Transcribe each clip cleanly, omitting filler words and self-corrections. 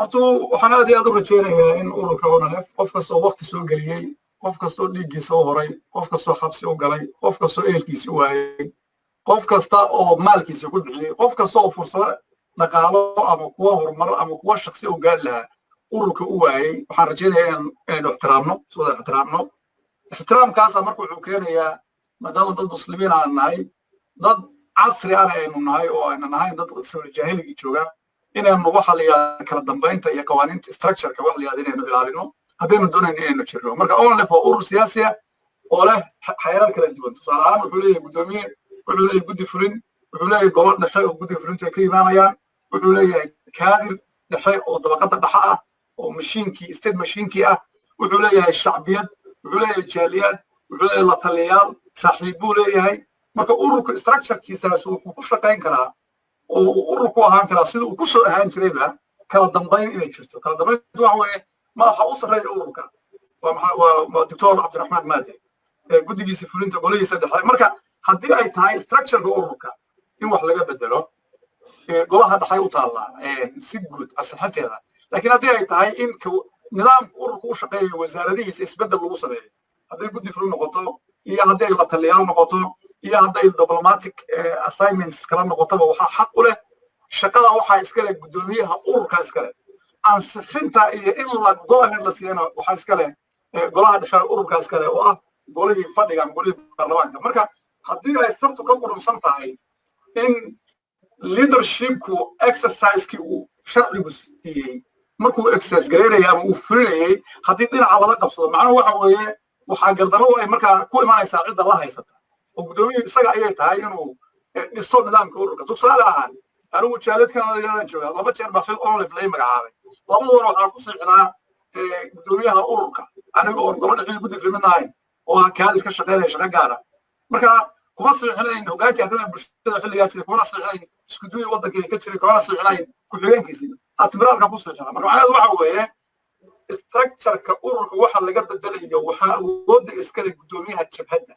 horta waxaan aad iyo aad u rajaynayaa in ururka ONLF qof kastoo waqti soo geliyey, qof kastoo dhiiggiisa u horay, qof kastoo xabsi u galay, qof kastoo ehelkiisa u waayay, qof kasta oo maalkiisa ku bixiyey, qof kasta oo fursado dhaqaalo ama kuwa horumar ama kuwa shakhsi u gaari lahaa ururka u waayay. waxaan rajaynayaa inaynu ixtiraamno, iswada ixtiraamno. ixtiraamkaasa marka wuxuu keenayaa maadaama dad muslimiin aan nahay, dad casri ana aynu nahay oo ayna nahayn dad sawir jaahiligii jooga, inaynu waxa la yidhahda kala dambaynta iyo qawaaniinta structureka wax la yidhahda inaynu ilaalino haddaynu doonayno inaynu jirno. marka ONLF waa urur siyaasi ah oo leh xeerar kala duwan. tusaale ahaan wuxuu leeyahay guddoomiye, wuxuu leeyahay guddi fulin, wuxuu leeyahay gobol dhexe oo guddiga fulintu ay ka imaanayaan, wuxuu leeyahay kaadir dhexe oo dabaqada dhexe ah oo mashiinkii state mashiinkii ah, wuxuu leeyahay shacbiyad, wuxuu leeyahay jaaliyaad, wuxuu leeyahay la taliyayaal, saaxiib buu leeyahay. marka ururka structurekiisaas wuxuu ku shaqayn karaa oo uu urur ku ahaan karaa sida uu ku soo ahaan jirayba kala dambayn inay jirto. kala dambayntu waxa weeye madaxa u sarreeya ururka waa doctor cabdiraxmaan maade, guddigiisa fulinta golihiisa dhexe. marka haddii ay tahay structureka ururka in wax laga bedelo, golaha dhexay u taallaa si guud asaxanteeda. laakiin haddii ay tahay in nidaamka ururka u shaqeeya wasaaradihiisa isbeddel lagu sameeyo, hadday guddi fulin noqoto iyo hadday la taliyaal noqoto iyo hadday diplomatic assignments kala noqotaba, waxaa xaq u leh shaqada waxaa iska leh guddoomiyaha ururka iska leh. ansixinta iyo in la go-aheed la siiyana waxaa iska leh golaha dhexe ururka iska leh oo ah golihii fadhigan golihii baarlamaanka. marka haddii ay sabtu ka qurunsan tahay in leadershipku exerciseki uu sharcigu siiyey markuu exercise gareynayay ama uu fulinayay, haddii dhinaca lala qabsado macnuhu waxa weeye waxaa gardarradu ay markaa ku imaanaysaa cidda la haysata oo guddoomiye isaga ayay tahay inuu dhiso nidaamka ururka. tusaale ahaan anigu jaaladkan ayaan joogaa 2 jeer baa xil ONLF la magacaabay, labadoona waxaa ku siixnaa guddoomiyaha ururka aniga oo gobol dhexe guddi fulin ahayn oo kaadir ka shaqeynaya shaqo gaara. marka kuma siixnayn hoggaanka arrimaha bulshada xilligaa jiray, kuma siixnayn isku duwii waddanka ka jiray, kuma siixnayn ku-xigeenkiisii admiraalka ku siixnaa. marka macnaheedu waxa weeye structureka ururka waxa laga bedelayo waxaa awoodda iskale guddoomiyaha jabhadda.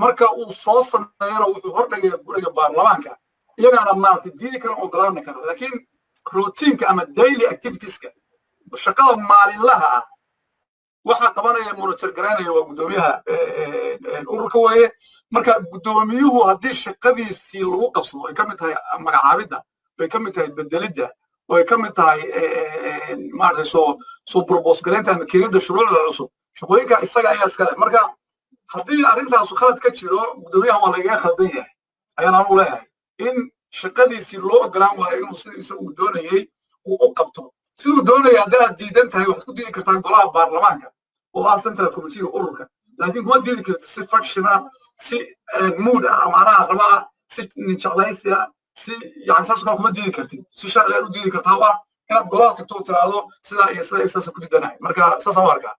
marka uu soo sameeyana wuxuu hordhigayaa guriga baarlamaanka, iyagaana maaragtay diidi kara ogolaani kara. laakiin routiinka ama daily activitieska shaqada maalinlaha ah waxaa qabanaya monitor garaynaya waa guddoomiyaha ururka weeye. marka guddoomiyuhu haddii shaqadiisii lagu qabsado ay ka mid tahay magacaabidda, ay ka mid tahay bedelidda, oo ay ka mid tahay maaragtay soo propose garaynta ama keenidda shuruucda cusub, shaqooyinka isaga ayaa iskale. marka haddii arrintaasu khalad ka jiro, guddoomiyaha waa lagaga khaldan yahay ayaan anu leeyahay in shaqadiisii loo ogolaan waayo inuu sida isagu doonayey uu u qabto. siduu doonaya haddii aad diidan tahay waxaad ku diidi kartaa golaha baarlamaanka oo ah central committee ururka, laakiin kuma diidi karto si factiona, si mood ah amaanaha raba ah, si ninjeclaysi ah, si yani saas kale kuma diidi kartid. si sharci aad u diidi kartaa oo ah inaad golaha tagto oo tiraahdo sidaa iyo sidaa isaasa ku diidanahay. marka saasaan u arkaa.